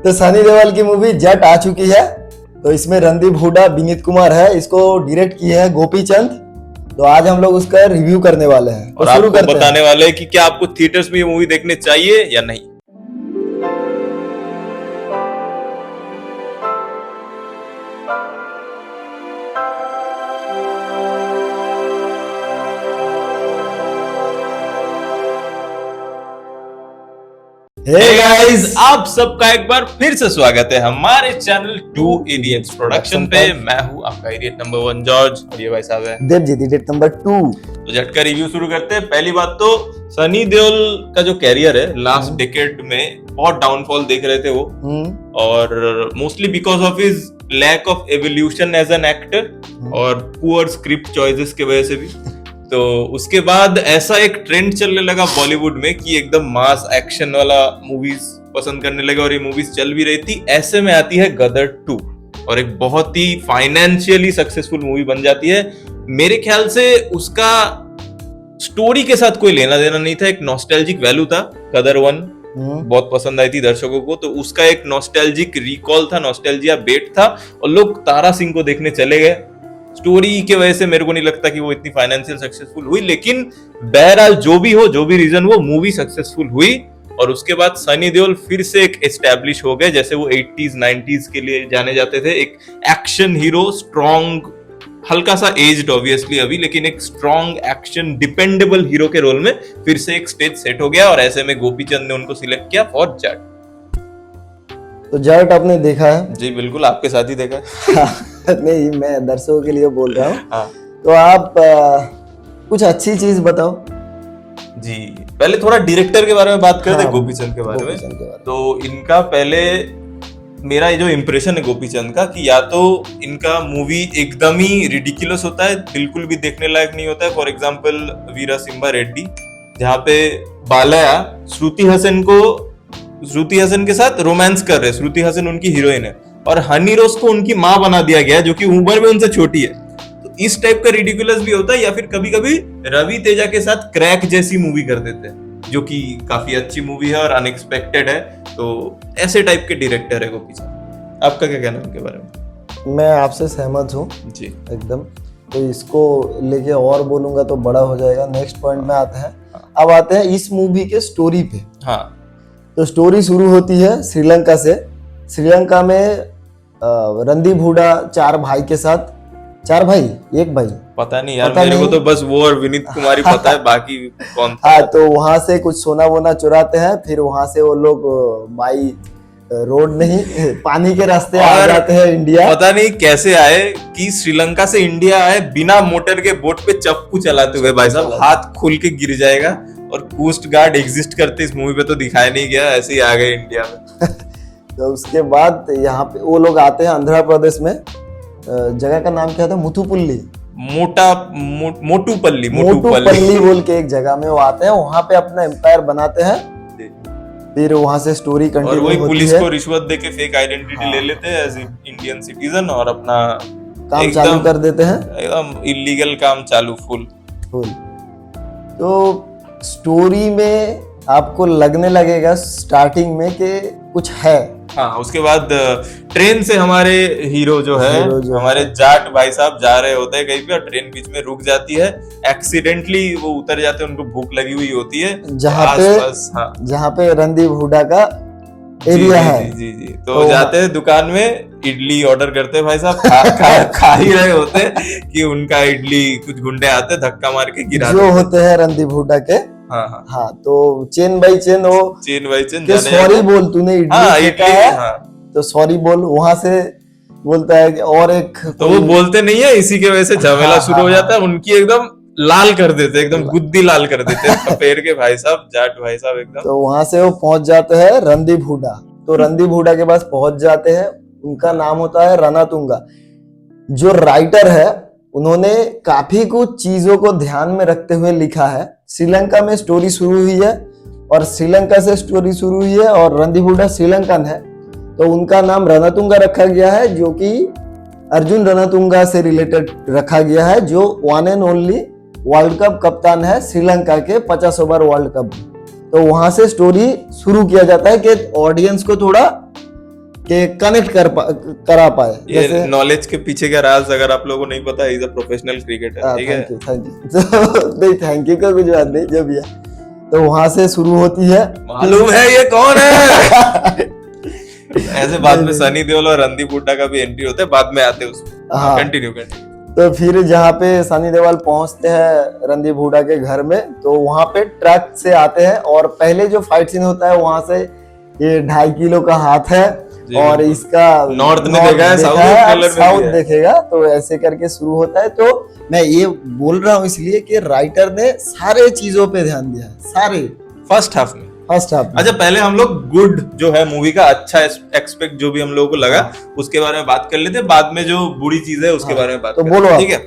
तो सनी देओल की मूवी जट आ चुकी है। तो इसमें रणदीप हुड्डा, विनीत कुमार है, इसको डायरेक्ट किए हैं गोपी चंद। तो आज हम लोग उसका रिव्यू करने वाले हैं और आपको बताने वाले हैं कि क्या आपको थिएटर्स में ये मूवी देखने चाहिए या नहीं। Hey guys, आप सबका एक बार फिर से स्वागत है हमारे चैनल 2 इडियट्स प्रोडक्शन पे। मैं हूँ आपका इडियट नंबर 1 जॉर्ज और ये भाई साहब है देवजीत, इडियट नंबर 2। तो झट का रिव्यू शुरू करते हैं। पहली बात तो सनी देओल का जो कैरियर है लास्ट डेकेड में बहुत डाउनफॉल देख रहे थे वो, और mostly because of his lack of evolution as an actor और पुअर स्क्रिप्ट चॉइसेस की वजह से भी। तो उसके बाद ऐसा एक ट्रेंड चलने लगा बॉलीवुड में कि एकदम मास एक्शन वाला मूवीज पसंद करने लगे और ये मूवीज चल भी रही थी। ऐसे में आती है गदर 2 और एक बहुत ही फाइनेंशियली सक्सेसफुल मूवी बन जाती है। मेरे ख्याल से उसका स्टोरी के साथ कोई लेना देना नहीं था, एक नॉस्टैल्जिक वैल्यू था। गदर 1 बहुत पसंद आई थी दर्शकों को, तो उसका एक नॉस्टैल्जिक रिकॉल था, नॉस्टैल्जिया बेट था और लोग तारा सिंह को देखने चले गए। स्टोरी की वजह से मेरे को नहीं लगता कि वो इतनी फाइनेंशियल सक्सेसफुल हुई, लेकिन बहरहाल जो भी हो, जो भी रीजन, वो मूवी सक्सेसफुल हुई। और उसके बाद सनी देओल फिर से एक एस्टैब्लिश हो गए, जैसे वो 80s 90s के लिए जाने जाते थे। एक एक्शन हीरो, स्ट्रॉन्ग, हल्का सा एज्ड ऑब्वियसली अभी, लेकिन एक स्ट्रॉन्ग एक्शन डिपेंडेबल हीरो के रोल में फिर से एक स्टेज सेट हो गया। और ऐसे में गोपी चंद ने उनको सिलेक्ट किया फॉर जट। तो जट आपने देखा है? जी बिल्कुल, आपके साथ ही देखा है। नहीं, मैं दर्शकों के लिए बोल रहा हूँ। हाँ। तो आप कुछ अच्छी चीज बताओ। जी, पहले थोड़ा डायरेक्टर के बारे में बात करते हैं, गोपी चंद के बारे में। तो इनका पहले मेरा ये जो इम्प्रेशन है गोपी चंद का, कि या तो इनका मूवी एकदम ही रिडिकुलस होता है, बिल्कुल भी देखने लायक नहीं होता है। फॉर एग्जाम्पल वीरा सिम्बा रेड्डी, जहाँ पे बालया श्रुति हसन के साथ रोमांस कर रहे हैं। श्रुति हसन उनकी हीरोइन है और हनी रोज को उनकी माँ बना दिया गया है, जो कि उम्र में उनसे छोटी है। तो इस टाइप का रिडिकुलस भी होता है। या फिर कभी कभी रवि तेजा के साथ क्रैक जैसी मूवी कर देते हैं, जो कि काफी अच्छी मूवी है और अनएक्सपेक्टेड है। तो ऐसे टाइप के डायरेक्टर है गोपी चंद। आपका क्या कहना है उनके बारे में? मैं आपसे सहमत हूँ जी एकदम। तो इसको लेके और बोलूंगा तो बड़ा हो जाएगा। नेक्स्ट पॉइंट में आते हैं। अब आते हैं इस मूवी के स्टोरी पे। हाँ, तो स्टोरी शुरू होती है श्रीलंका से। श्रीलंका में रणदीप हुड्डा 4 भाई के साथ, 4 भाई, 1 भाई, पता नहीं यार, मेरे को तो बस वो और विनीत कुमार ही पता है, बाकी कौन था? हाँ, तो वहां से कुछ सोना वोना चुराते हैं। फिर वहां से वो लोग बाई रोड नहीं, पानी के रास्ते आ जाते हैं इंडिया। पता नहीं कैसे आए कि श्रीलंका से इंडिया आए बिना मोटर के बोट पे चप्पू चलाते हुए। भाई साहब, हाथ खुल के गिर जाएगा। और कोस्ट गार्ड एग्जिस्ट करते इस मूवी पे तो दिखाया नहीं गया, ऐसे ही आ गए इंडिया में। तो उसके बाद यहाँ पे वो लोग आते हैं आंध्र प्रदेश में। जगह का नाम क्या था? मोटूपल्ली बोल के एक जगह में वो आते हैं। वहाँ पे अपना एम्पायर बनाते हैं। फिर वहाँ से स्टोरी कंटिन्यू होती है। और वही पुलिस को रिश्वत देके फेक आइडेंटिटी ले लेते हैं एज इंडियन सिटीजन और अपना काम चालू कर देते हैं। एकदम इलीगल काम चालू फुल। तो स्टोरी में आपको लगने लगेगा स्टार्टिंग में कि कुछ है। हाँ, उसके बाद ट्रेन से हमारे हीरो जो है हमारे जाट भाई साहब जा रहे होते हैं कहीं पे, और ट्रेन बीच में रुक जाती है। एक्सीडेंटली वो उतर जाते हैं, उनको भूख लगी हुई होती है जहाँ पे रणदीप हुड्डा का एरिया है। जी। तो जाते हैं दुकान में, इडली ऑर्डर करते हैं। भाई साहब खा ही रहे होते हैं कि उनका इडली कुछ गुंडे आते, धक्का मार के गिरा जो होते हैं रणदीप हुड्डा के। हाँ, तो चेन बाई चेन सॉरी बोल, तूने इडली फेंका है तो सॉरी बोल। वहां से बोलता है और एक, तो वो बोलते नहीं है, इसी के वजह से झमेला शुरू हो जाता है। उनकी एकदम लाल कर देते, एकदम गुद्दी लाल कर देते खपेर के भाई साहब, जाट भाई साहब एकदम। तो वहां से वो पहुंच जाते हैं रणदीप हुड्डा। तो रणदीप हुड्डा के पास पहुंच जाते हैं। उनका नाम होता है रणतुंगा। जो राइटर है, उन्होंने काफी कुछ चीजों को ध्यान में रखते हुए लिखा है। श्रीलंका में स्टोरी शुरू हुई है और श्रीलंका से स्टोरी शुरू हुई है, और रणदीप हुड्डा श्रीलंकन है। तो उनका नाम रणतुंगा रखा गया है, जो कि अर्जुन रणतुंगा से रिलेटेड रखा गया है, जो 1 and only वर्ल्ड कप कप्तान है श्रीलंका के 50 ओवर वर्ल्ड कप। तो वहां से स्टोरी शुरू किया जाता है कि ऑडियंस को थोड़ा कि कनेक्ट करा पाए। ये नॉलेज के पीछे का राज अगर आप लोगों को नहीं पता, इज अ प्रोफेशनल क्रिकेटर, ठीक है। थैंक यू तो नहीं, थैंक यू का कुछ बात नहीं, जो भी है। तो वहां से शुरू होती है, मालूम है ये कौन है। ऐसे बाद में सनी देओल और रणदीप हुड्डा का भी एंट्री होता है, बाद में आते हैं उसमें। हाँ। कंटिन्यू। तो फिर जहाँ पे सनी देओल पहुंचते हैं रणदीप हुड्डा के घर में, तो वहां पे ट्रक से आते हैं, और पहले जो फाइट सीन होता है वहां से ये 2.5 किलो का हाथ है, और इसका नॉर्थ में देखा है, साउथ देखेगा, तो ऐसे करके शुरू होता है। तो मैं ये बोल रहा हूँ इसलिए कि राइटर ने सारे चीजों पे ध्यान दिया है, सारे फर्स्ट हाफ में। अच्छा, पहले हम लोग गुड जो है मूवी का अच्छा एक्सपेक्ट जो भी हम लोगों को लगा उसके बारे में बात कर लेते हैं, बाद में जो बुरी चीज है उसके बारे में बात तो बोलो, ठीक है।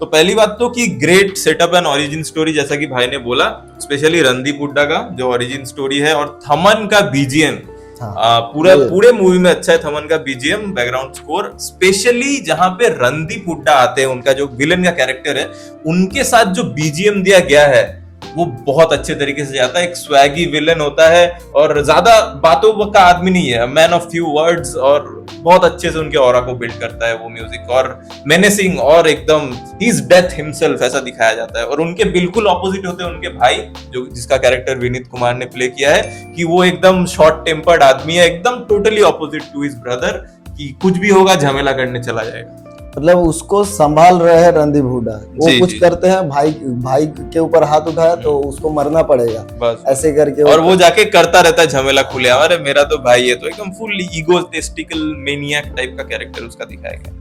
तो पहली बात तो कि great setup and origin story, जैसा कि भाई ने बोला, स्पेशली रणदीप हुड्डा का जो ओरिजिन स्टोरी है, और थमन का बीजीएम पूरे मूवी में अच्छा है। थमन का बीजीएम, बैकग्राउंड स्कोर, स्पेशली जहां पे रणदीप हुड्डा आते हैं, उनका जो विलन का कैरेक्टर है, उनके साथ जो बीजीएम दिया गया है वो बहुत अच्छे तरीके से जाता है। एक स्वैगी विलन होता है और ज्यादा बातों का आदमी नहीं है, मैन ऑफ फ्यू वर्ड्स, और बहुत अच्छे से उनके ऑरा को बिल्ड करता है वो म्यूजिक, और मेनेसिंग, और एकदम ही इज डेथ हिमसेल्फ ऐसा दिखाया जाता है। और उनके बिल्कुल ऑपोजिट होते हैं उनके भाई, जो जिसका कैरेक्टर विनीत कुमार ने प्ले किया है, कि वो एकदम शॉर्ट टेम्पर्ड आदमी है, एकदम totally opposite to his brother, कि कुछ भी होगा झमेला करने चला जाएगा। मतलब उसको संभाल रहे हैं रणदीप हुड्डा, वो कुछ करते हैं, भाई के ऊपर हाथ उठाया तो उसको मरना पड़ेगा, बस ऐसे करके, और वो जाके करता रहता है झमेला खुले, अरे मेरा तो भाई है, तो एकदम फुल ईगोइस्टिकल मेनियक टाइप का कैरेक्टर उसका दिखाया गया।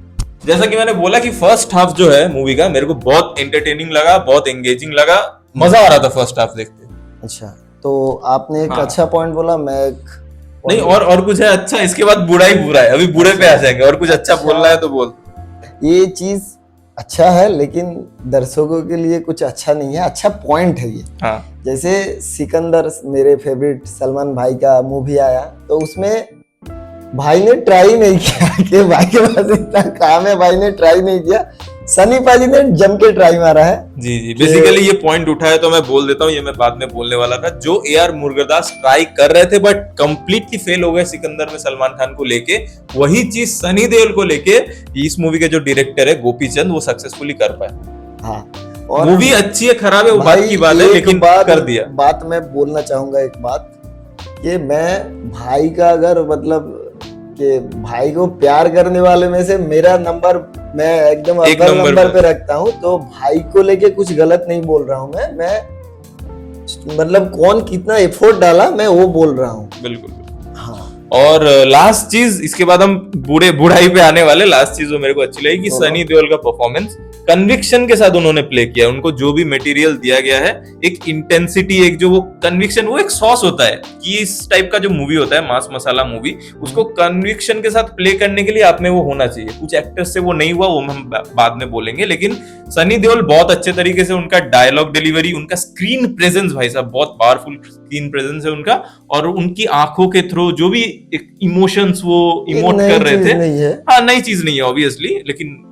जैसा कि मैंने बोला कि फर्स्ट हाफ जो है मूवी का मेरे को बहुत एंटरटेनिंग लगा, बहुत एंगेजिंग लगा, मजा आ रहा था फर्स्ट हाफ देखते। अच्छा, तो आपने एक अच्छा पॉइंट बोला, मैं नहीं, और कुछ है अच्छा, इसके बाद बुरा ही बुरा है, अभी बुरे पे आ जाएंगे, और कुछ अच्छा बोलना है तो बोल। ये चीज अच्छा है, लेकिन दर्शकों के लिए कुछ अच्छा नहीं है, अच्छा पॉइंट है ये। हाँ। जैसे सिकंदर, मेरे फेवरेट सलमान भाई का मूवी आया, तो उसमें भाई ने ट्राई नहीं किया कि भाई के पास इतना काम है, भाई ने ट्राई नहीं किया, सनी पाजी ने जम के ट्राई मारा है। जी, बेसिकली ये पॉइंट उठाया तो मैं बोल देता हूँ, ये मैं बाद में बोलने वाला था। जो AR मुरुगदास ट्राई कर रहे थे बट कंप्लीटली फेल हो गए सिकंदर में सलमान खान को लेके, वही चीज सनी देओल को लेके इस मूवी के जो डायरेक्टर है गोपी चंद, वो सक्सेसफुली कर पाए। हाँ, और मूवी अच्छी है खराब है वो बात की बात है, लेकिन कर दिया। बात मैं बोलना चाहूंगा एक बात, कि मैं भाई का अगर मतलब कि भाई को प्यार करने वाले में से मेरा नंबर मैं एकदम अव्वल नंबर पे रखता हूँ, तो भाई को लेके कुछ गलत नहीं बोल रहा हूँ मैं मतलब कौन कितना एफर्ट डाला मैं वो बोल रहा हूँ। बिल्कुल। हाँ, और लास्ट चीज, इसके बाद हम बुढ़ाई पे आने वाले, लास्ट चीज जो मेरे को अच्छी लगी कि सनी देओल का परफॉर्मेंस कन्विक्शन के साथ उन्होंने प्ले किया। उनको जो भी मटेरियल दिया गया है, एक इंटेंसिटी, एक जो वो कन्विक्शन, वो एक सॉस होता है कि इस टाइप का जो मूवी होता है मास मसाला मूवी, उसको कन्विक्शन के साथ प्ले करने के लिए आप में वो होना चाहिए। कुछ एक्टर्स से वो नहीं हुआ, वो हम बाद में बोलेंगे, लेकिन सनी देओल बहुत अच्छे तरीके से, उनका डायलॉग डिलीवरी, उनका स्क्रीन प्रेजेंस, भाई साहब बहुत पावरफुल स्क्रीन प्रेजेंस है उनका, और उनकी आंखों के थ्रू जो भी इमोशंस वो इमोट कर रहे थे, हाँ नई चीज नहीं है ऑब्वियसली, लेकिन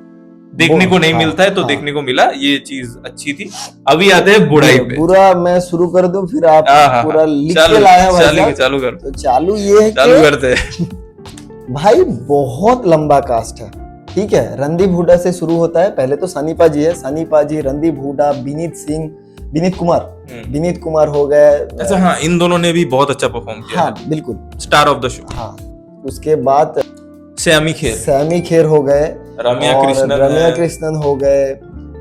देखने को नहीं मिलता है तो देखने को मिला, ये चीज अच्छी थी। अभी आते हैं बुराई पे। बुरा मैं शुरू कर दूं, फिर आप पूरा लिख के लाया भाई, चालू कर। तो चालू ये है, चालू करते भाई बहुत लंबा कास्ट है, ठीक है। रणदीप हुड्डा से शुरू होता है, पहले तो सनी पाजी है, सनी पाजी, रणदीप हुड्डा, विनीत कुमार हो गए। अच्छा, हाँ, इन दोनों ने भी बहुत अच्छा परफॉर्म किया। हाँ, बिल्कुल, स्टार ऑफ द शो। हाँ, उसके बाद सैमी खेर हो गए, रम्या कृष्णन हो गए,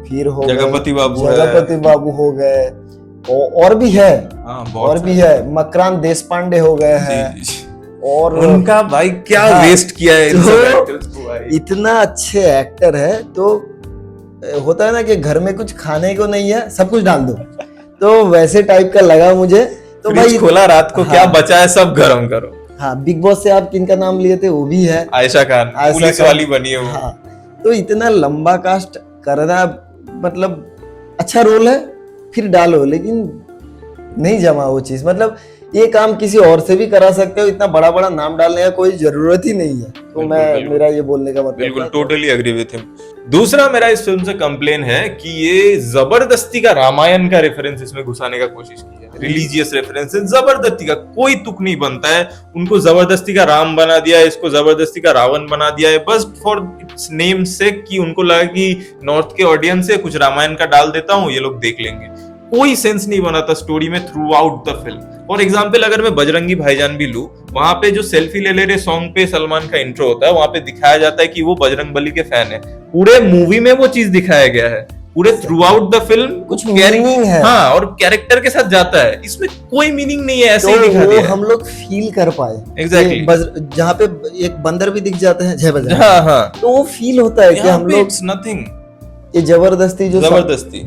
फिर हो जगपति बाबू हो गए, और भी है, और भी है, मकरान देशपांडे हो गए हैं, और उनका भाई क्या वेस्ट किया है इन सब एक्टर्स को भाई। इतना अच्छे एक्टर है, तो होता है ना कि घर में कुछ खाने को नहीं है, सब कुछ डाल दो, तो वैसे टाइप का लगा मुझे। तो भाई खोला रात को, क्या बचा है सब गरम करो। हाँ, बिग बॉस से आप किनका नाम लिए थे, वो भी है आयशा खान, पुलिस वाली बनी है वो। हाँ, तो इतना लंबा कास्ट करना, मतलब अच्छा रोल है, फिर डालो, लेकिन नहीं जमा वो चीज। मतलब ये काम किसी और से भी करा सकते हो, इतना बड़ा बड़ा नाम डालने का कोई जरूरत ही नहीं है। तो मेरा ये बोलने का मतलब, बिल्कुल टोटली एग्री विद हिम। दूसरा मेरा इस फिल्म से कंप्लेन है कि ये जबरदस्ती का रामायण का रेफरेंस इसमें घुसाने का कोशिश की है। रिलीजियस रेफरेंसेस, जबरदस्ती का कोई तुक नहीं बनता है। उनको जबरदस्ती का राम बना दिया है, इसको जबरदस्ती का रावण बना दिया है, बस फॉर इट्स नेम से, कि उनको लगा कि नॉर्थ के ऑडियंस है, कुछ रामायण का डाल देता हूँ, ये लोग देख लेंगे। कोई सेंस नहीं बना था स्टोरी में through out the film. For example अगर मैं बजरंगी भाईजान भी लूं, वहां पे जो सेल्फी ले ले रहे सॉन्ग पे सलमान का इंट्रो होता है, वहां पे दिखाया जाता है कि वो बजरंगबली के फैन है। पूरे मूवी में वो चीज दिखाया गया है, पूरे थ्रू आउट द फिल्म कुछ मीनिंग है। हाँ, और कैरेक्टर के साथ जाता है, इसमें कोई मीनिंग नहीं है, ऐसे तो ही दिखा दिया है। हम लोग फील कर पाए। Exactly. जहाँ पे एक बंदर भी दिख जाते हैं जय बजरंग, हाँ हाँ, तो वो फील होता है कि हम लोग इट्स नथिंग, ये जबरदस्ती जो जबरदस्ती।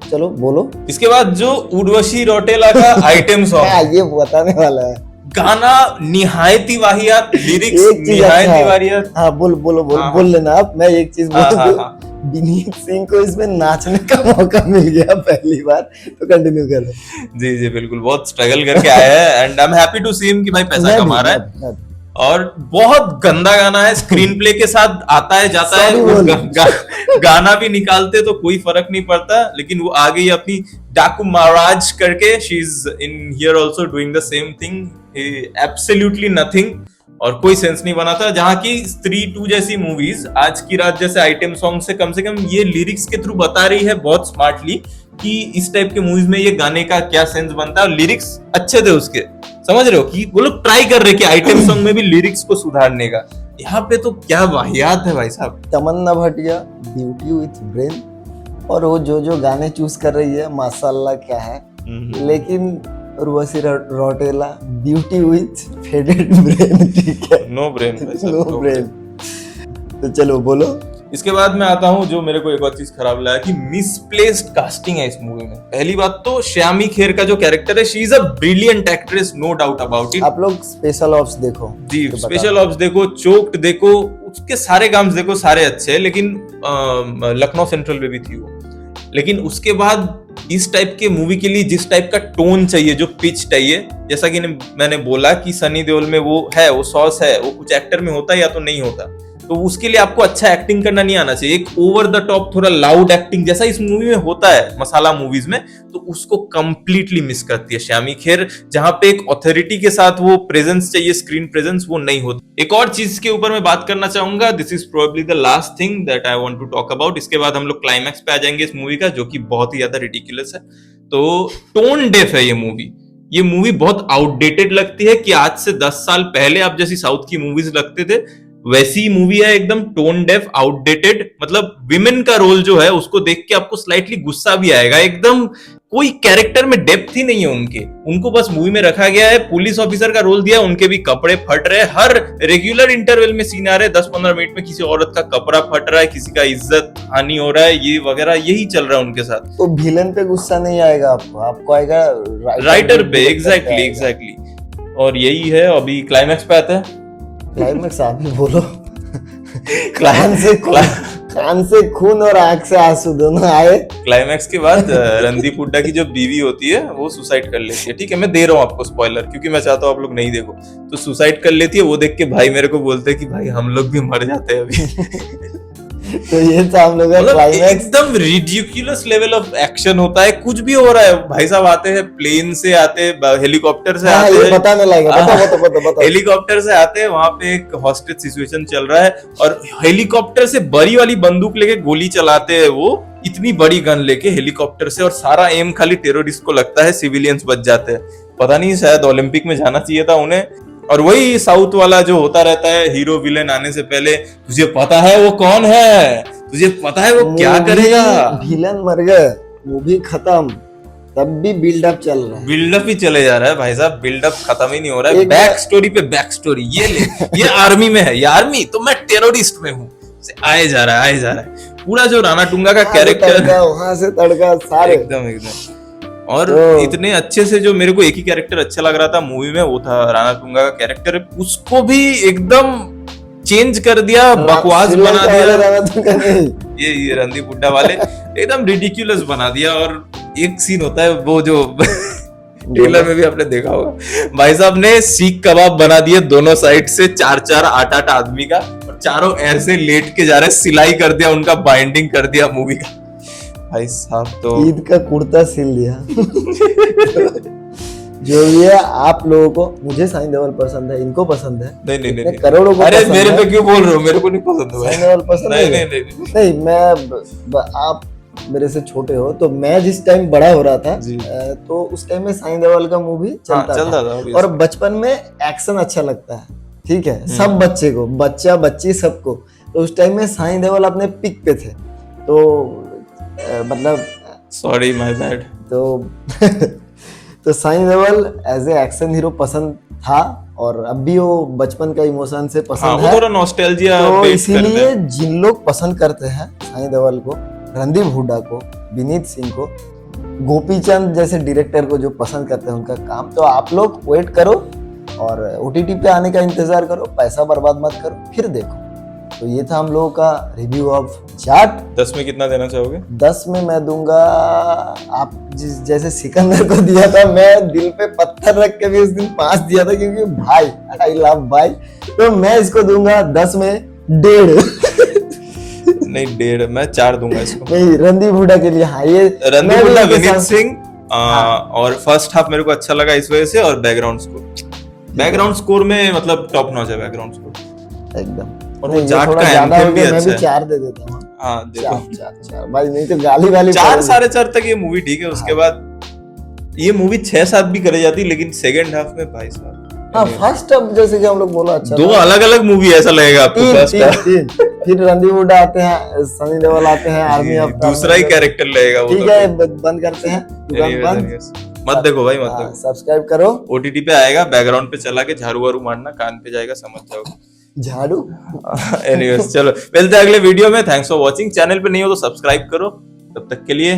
चलो बोलो। इसके बाद जो उर्वशी रौटेला का आइटम सॉन्ग, ये बताने वाला है। गाना निहायती वाहियात, लिरिक्स एक चीज निहायती अच्छा, वाहियात। हाँ बोल लेना आप। मैं एक चीज बोल दूं, विनीत सिंह को इसमें नाचने का मौका मिल गया पहली बार, तो कंटिन्यू करो। जी जी बिल्कुल, बहुत स्ट्रगल करके आया है and I am happy to see him कि भाई पैसा कमा रहा है। और बहुत गंदा गाना है, स्क्रीन प्ले के साथ आता है जाता है, गाना भी निकालते तो कोई फर्क नहीं पड़ता, लेकिन वो आ गई अपनी डाकू महाराज करके, she is in here also doing the same thing, absolutely nothing, और कोई सेंस नहीं बना था। जहां की स्त्री 2 जैसी मूवीज आज की रात जैसे आइटम सॉन्ग से कम ये लिरिक्स के थ्रू बता रही है बहुत स्मार्टली कि इस टाइप के मूवीज में ये गाने का क्या सेंस बनता है, और लिरिक्स अच्छे थे उसके, समझ रहे हो कि वो लोग ट्राई कर रहे कि आइटम सॉन्ग में भी लिरिक्स को सुधारने का। यहाँ पे तो क्या वाहियात है भाई साहब। तमन्ना भाटिया ब्यूटी विथ ब्रेन, और वो जो गाने चूज कर रही है माशाल्लाह क्या है, लेकिन Urvashi Rautela beauty with faded brain, ठीक है, नो ब्रेन, नो ब्रेन। तो चलो बोलो। इसके बाद मैं आता हूँ जो मेरे को एक और चीज खराब लगा कि मिसप्लेस्ड कास्टिंग है इस मूवी में। पहली बात तो श्यामी खेर का जो कैरेक्टर है, she is a brilliant actress, no doubt about it. आप लोग स्पेशल ऑप्स देखो जी, स्पेशल ऑप्स देखो, चोक्ड देखो, उसके सारे गाम्स देखो, सारे अच्छे हैं, लेकिन लखनऊ सेंट्रल में भी थी वो। लेकिन उसके बाद इस टाइप के मूवी के लिए जिस टाइप का टोन चाहिए, जो पिच चाहिए, जैसा कि मैंने बोला कि सनी देओल में वो है, वो सॉस है, वो कुछ एक्टर में होता है या तो नहीं होता, तो उसके लिए आपको अच्छा एक्टिंग करना नहीं आना चाहिए। एक ओवर द टॉप थोड़ा लाउड एक्टिंग जैसा इस मूवी में होता है मसाला मूवीज में, तो उसको कंप्लीटली मिस करती है श्यामी खेर। जहां पे एक ऑथोरिटी के साथ वो प्रेजेंस चाहिए, स्क्रीन प्रेजेंस, वो नहीं होती। एक और चीज के ऊपर मैं बात करना चाहूंगा, this is probably the last thing that I want to talk about. इसके बाद हम लोग क्लाइमैक्स पे आ जाएंगे इस मूवी का, जो कि बहुत ही ज्यादा रिडिकुलस है। तो टोन डेफ है ये मूवी। ये मूवी बहुत आउटडेटेड लगती है कि आज से 10 साल पहले आप जैसी साउथ की मूवीज लगते थे, वैसी मूवी है, एकदम टोन डेफ, आउटडेटेड। मतलब विमेन का रोल जो है उसको देख के आपको स्लाइटली गुस्सा भी आएगा। एकदम कोई कैरेक्टर में डेप्थ ही नहीं है उनको बस मूवी में रखा गया है, पुलिस ऑफिसर का रोल दिया, उनके भी कपड़े फट रहे, हर रेगुलर इंटरवल में सीन आ रहे, 10-15 मिनट में किसी औरत का कपड़ा फट रहा है, किसी का इज्जत हानि हो रहा है, ये वगैरह यही चल रहा है उनके साथ। तो विलन पे गुस्सा नहीं आएगा आपको आएगा राइटर पे। एग्जैक्टली। और यही है। अभी क्लाइमैक्स पे आता है। क्लाइमैक्स आप ही बोलो। कान से खून और आंख से आंसू दोनों आए। क्लाइमैक्स के बाद रणदीप हुड्डा की जो बीवी होती है वो सुसाइड कर लेती है। ठीक है, मैं दे रहा हूँ आपको स्पॉइलर, क्योंकि मैं चाहता हूँ आप लोग नहीं देखो। तो सुसाइड कर लेती है, वो देख के भाई मेरे को बोलते हैं कि भाई हम लोग भी मर जाते हैं अभी। तो ये था हम लोग का क्लाइमैक्स। एकदम रिडिकुलस लेवल ऑफ एक्शन होता है, कुछ भी हो रहा है। भाई साहब आते हैं, प्लेन से आते हैं, हेलीकॉप्टर से आते हैं, बताने लगेगा, बता। हेलीकॉप्टर से आते हैं, वहां पे एक हॉस्टेज सिचुएशन चल रहा है और हेलीकॉप्टर से बड़ी वाली बंदूक लेके गोली चलाते हैं, वो इतनी बड़ी गन लेके हेलीकॉप्टर से, और सारा एम खाली टेररिस्ट को लगता है, सिविलियंस बच जाते हैं। पता नहीं, शायद ओलंपिक में जाना चाहिए था उन्हें। और वही साउथ वाला जो होता रहता है, हीरो विलेन आने से पहले तुझे पता है वो कौन है, तुझे पता है वो क्या करेगा। विलेन मर गए, मूवी खत्म, तब भी बिल्डअप चल रहा है, बिल्डअप ही चले जा रहा है भाई साहब, बिल्डअप खत्म ही नहीं हो रहा है। बैक स्टोरी पे बैक स्टोरी, ये ले, ये आर्मी में है, ये आर्मी तो मैं टेररिस्ट में हूँ, आए जा रहा है पूरा। जो राणा टुंगा का कैरेक्टर, वहां से तड़का सारे एकदम। और इतने अच्छे से, जो मेरे को एक ही कैरेक्टर अच्छा लग रहा था मूवी में, वो था राणा टुंगा का कैरेक्टर। उसको भी एकदम चेंज कर दिया, बकवास बना दिया। ये रणदीप हुड्डा वाले एकदम रिडिकुलस बना दिया। और एक सीन होता है वो जो ट्रेलर में भी आपने देखा होगा, भाई साहब ने सीख कबाब बना दिए दोनों साइड से, 4-4 8-8 आदमी का, और चारों ऐसे लेट के जा रहे, सिलाई कर दिया उनका, बाइंडिंग कर दिया मूवी का। भाई साहब तो ईद का कुर्ता सिल दिया। जो भी है, आप लोगों को, मुझे सानी देओल पसंद है, इनको पसंद है, नहीं नहीं इतने नहीं करोड़ों को अरे पसंद मेरे है। पे क्यों बोल रहे हो, मेरे को नहीं पसंद है सानी भाई। देओल पसंद नहीं है? नहीं नहीं नहीं, आप मेरे से छोटे हो, तो मैं जिस टाइम बड़ा हो रहा था जी। तो उस टाइम में सानी देओल का मूवी चलता था, चलता था और बचपन में एक्शन अच्छा लगता है, ठीक है, सब बच्चे को, बच्चा बच्ची सबको। तो उस टाइम में सानी देओल अपने पिक पे थे, तो मतलब सॉरी माय बैड। तो तो Sunny Deol as a action hero पसंद था, और अब भी वो बचपन का इमोशन से हाँ पसंद वो है। थोड़ा नॉस्टैल्जिया तो बेस करते इसीलिए हैं। जिन लोग पसंद करते हैं सानी देओल को, रणदीप हुड्डा को, विनीत सिंह को, गोपीचंद जैसे डायरेक्टर को जो पसंद करते हैं उनका काम, तो आप लोग वेट करो और ओटीटी पे आने का इंतजार करो, पैसा बर्बाद मत करो, फिर देखो। तो ये था हम लोगों का रिव्यू ऑफ जाट। 10 में कितना देना चाहोगे? 10 में मैं दूंगा, आप जैसे सिकंदर को दिया था, मैं दिल पे पत्थर रख के भी उस दिन 5 दिया था, क्योंकि भाई आई लव भाई। तो मैं इसको दूंगा 10 में 1.5। नहीं 1.5, मैं 4 दूंगा इसको। नहीं, रणदीप हुड्डा के लिए, हाँ ये रणदीप मैं भी हुड्डा, इनके विनीत साथ- सिंह और फर्स्ट हाफ मेरे को अच्छा लगा इस वजह से, और बैकग्राउंड स्कोर में मतलब टॉप नॉच है बैकग्राउंड स्कोर। एकदम। और वो नहीं, ये जाट थोड़ा का ज्यादा एंथम हो भी गया, मैं अच्छा भी है। 4 दे देता हूँ। हाँ देखो, 4 भाई, नहीं तो गाली वाली 4 4.5 तक ये मूवी ठीक है। उसके बाद ये मूवी 6-7 भी करे जाती, लेकिन सेकंड हाफ में भाई साहब हाँ, फर्स्ट अब जैसे कि हम लोग बोला अच्छा दो था। अलग अलग मूवी ऐसा लगेगा आपको। तीन, फर्स्ट तीन, हाफ तीन। फिर रणदीप हुड्डा आते हैं, सनी देओल आते हैं, आर्मी ऑफ दूसरा ही कैरेक्टर लगेगा वो। ठीक है, बंद करते हैं, दुकान Anyways, बंद। anyways, मत देखो भाई, मत देखो। सब्सक्राइब करो। ओटीटी पे आएगा, बैकग्राउंड पे चला के झाड़ू वारू मारना, कान पे जाएगा, समझ जाओगे। झाड़ू। एनीवेज चलो मिलते हैं अगले वीडियो में। Thanks for watching. चैनल पे नहीं हो तो सब्सक्राइब करो। तब तक के लिए